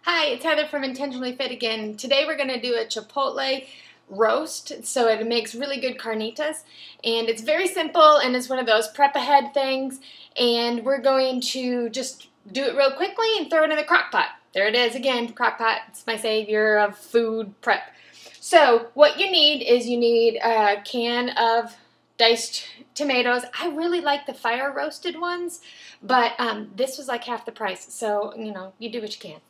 Hi, it's Heather from Intentionally Fit again. Today we're going to do a Chipotle roast, so it makes really good carnitas. And it's very simple, and it's one of those prep ahead things. And we're going to just do it real quickly and throw it in the crock pot. There it is again, crock pot. It's my savior of food prep. So what you need is you need a can of diced tomatoes. I really like the fire roasted ones, but this was like half the price, so you know, you do what you can.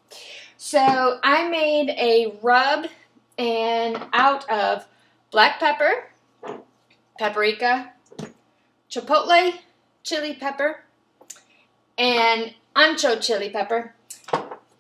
So I made a rub and out of black pepper, paprika, chipotle chili pepper, and ancho chili pepper,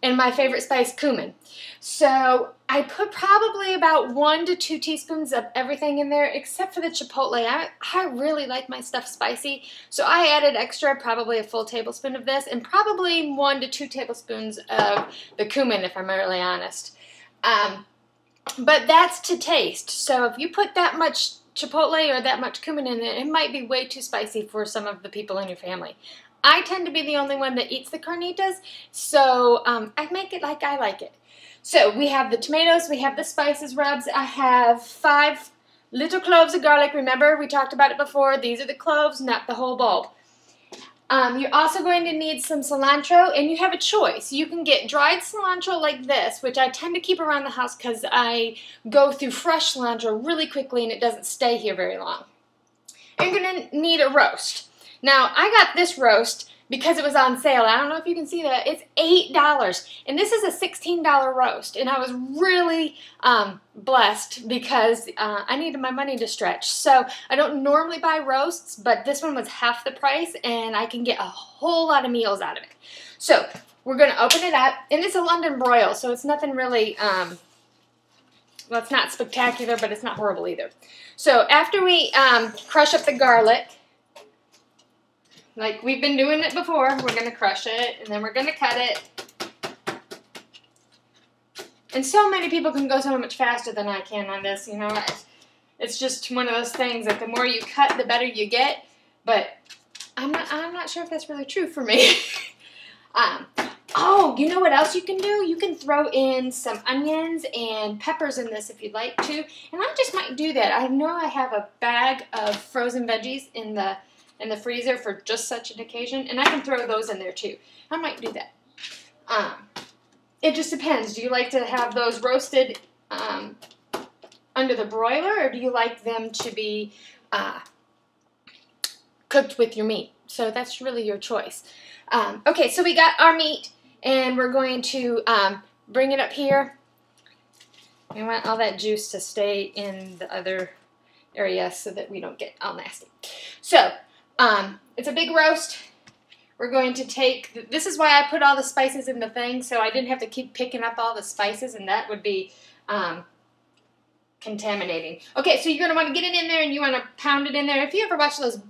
and my favorite spice, cumin. So I put probably about 1 to 2 teaspoons of everything in there except for the chipotle. I really like my stuff spicy, so I added extra, probably a full tablespoon of this, and probably 1 to 2 tablespoons of the cumin, if I'm really honest. But that's to taste. So if you put that much chipotle or that much cumin in it, it might be way too spicy for some of the people in your family. I tend to be the only one that eats the carnitas, so I make it like I like it. So we have the tomatoes, we have the spices rubs. I have 5 little cloves of garlic. Remember, we talked about it before. These are the cloves, not the whole bulb. You're also going to need some cilantro, and you have a choice. You can get dried cilantro like this, which I tend to keep around the house because I go through fresh cilantro really quickly and it doesn't stay here very long. And you're going to need a roast. Now, I got this roast because it was on sale. I don't know if you can see that. It's $8, and this is a $16 roast, and I was really blessed because I needed my money to stretch. So I don't normally buy roasts, but this one was half the price, and I can get a whole lot of meals out of it. So we're going to open it up, and it's a London broil, so it's nothing really, well, it's not spectacular, but it's not horrible either. So after we crush up the garlic, like we've been doing it before, we're going to crush it, and then we're going to cut it. And so many people can go so much faster than I can on this, you know. It's just one of those things that the more you cut, the better you get. But I'm not sure if that's really true for me. Oh, you know what else you can do? You can throw in some onions and peppers in this if you'd like to. And I just might do that. I know I have a bag of frozen veggies in the freezer for just such an occasion, and I can throw those in there too. I might do that. It just depends. Do you like to have those roasted under the broiler, or do you like them to be cooked with your meat? So that's really your choice. Okay, so we got our meat, and we're going to bring it up here. We want all that juice to stay in the other area so that we don't get all nasty. So it's a big roast. We're going to take, this is why I put all the spices in the thing, so I didn't have to keep picking up all the spices, and that would be contaminating. Okay, so you're going to want to get it in there, and you want to pound it in there. If you ever watch those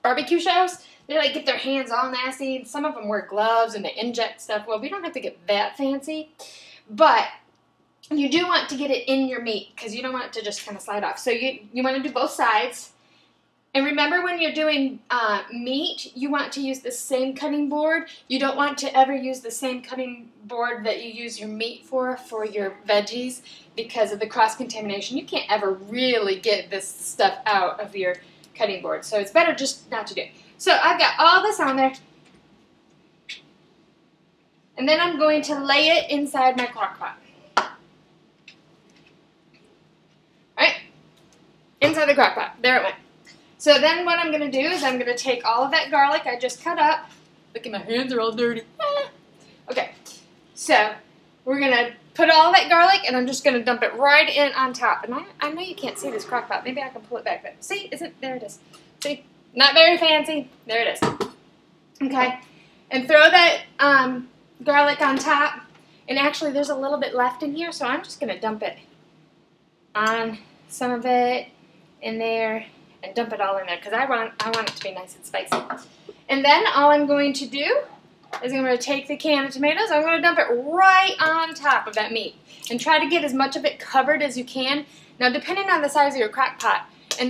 barbecue shows, they like get their hands all nasty. Some of them wear gloves and they inject stuff. Well, we don't have to get that fancy, but you do want to get it in your meat because you don't want it to just kind of slide off. So you want to do both sides. And remember, when you're doing meat, you want to use the same cutting board. You don't want to ever use the same cutting board that you use your meat for your veggies because of the cross-contamination. You can't ever really get this stuff out of your cutting board. So it's better just not to do it. So I've got all this on there. And then I'm going to lay it inside my crock pot. Alright? Inside the crock pot. There it went. So then what I'm going to do is I'm going to take all of that garlic I just cut up. Look at my hands, are all dirty. Okay, so we're going to put all that garlic, and I'm just going to dump it right in on top. And I know you can't see this crock pot. Maybe I can pull it back. See, there it is. See, not very fancy. There it is. Okay, and throw that garlic on top. And actually, there's a little bit left in here, so I'm just going to dump it on some of it in there. And dump it all in there because I want it to be nice and spicy. And then all I'm going to do is I'm going to take the can of tomatoes. I'm going to dump it right on top of that meat and try to get as much of it covered as you can. Now, depending on the size of your crock pot, And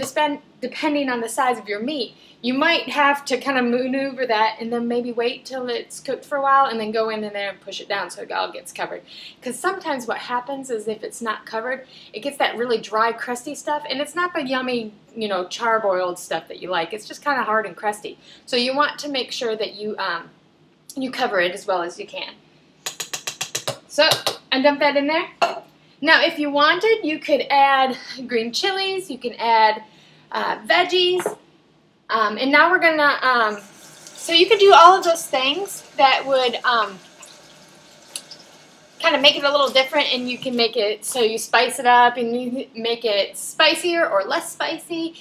depending on the size of your meat, you might have to kind of maneuver that and then maybe wait till it's cooked for a while and then go in there and push it down so it all gets covered. Because sometimes what happens is if it's not covered, it gets that really dry, crusty stuff, and it's not the yummy, you know, charbroiled stuff that you like. It's just kind of hard and crusty. So you want to make sure that you cover it as well as you can. So I dumped that in there. Now, if you wanted, you could add green chilies. You can add veggies. And now we're gonna, so you could do all of those things that would kind of make it a little different, and you can make it so you spice it up and you make it spicier or less spicy.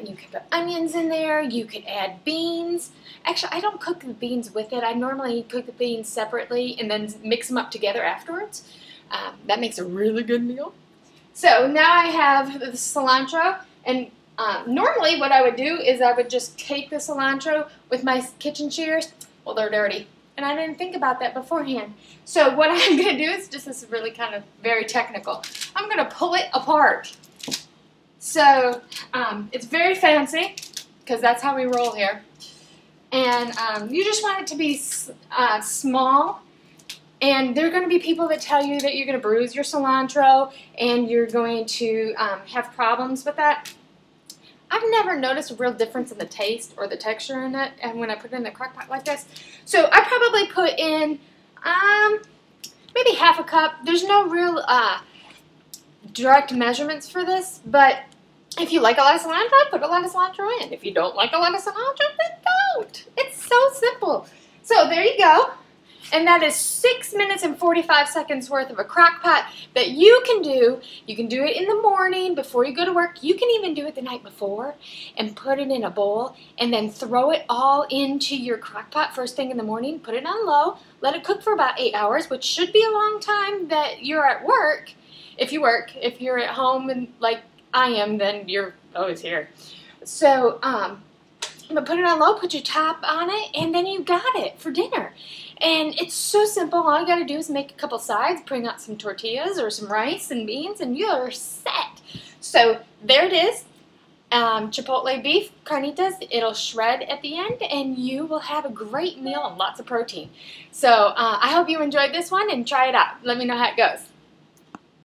You could put onions in there. You could add beans. Actually, I don't cook the beans with it. I normally cook the beans separately and then mix them up together afterwards. That makes a really good meal. So now I have the cilantro, and normally what I would do is I would just take the cilantro with my kitchen shears. Well, they're dirty, and I didn't think about that beforehand. So what I'm going to do is just, this is really kind of very technical. I'm going to pull it apart. So it's very fancy because that's how we roll here. And you just want it to be small. And there are going to be people that tell you that you're going to bruise your cilantro and you're going to have problems with that. I've never noticed a real difference in the taste or the texture in it and when I put it in the crock pot like this. So I probably put in maybe half a cup. There's no real direct measurements for this, but if you like a lot of cilantro, put a lot of cilantro in. If you don't like a lot of cilantro, then don't. It's so simple. So there you go. And that is 6 minutes and 45 seconds worth of a crock pot that you can do. You can do it in the morning before you go to work. You can even do it the night before and put it in a bowl and then throw it all into your crock pot first thing in the morning. Put it on low. Let it cook for about 8 hours, which should be a long time that you're at work. If you work. If you're at home and like I am, then you're always here. So, but put it on low, put your top on it, and then you got it for dinner. And it's so simple. All you got to do is make a couple sides, bring out some tortillas or some rice and beans, and you're set. So there it is. Chipotle beef, carnitas. It'll shred at the end, and you will have a great meal and lots of protein. So I hope you enjoyed this one and try it out. Let me know how it goes.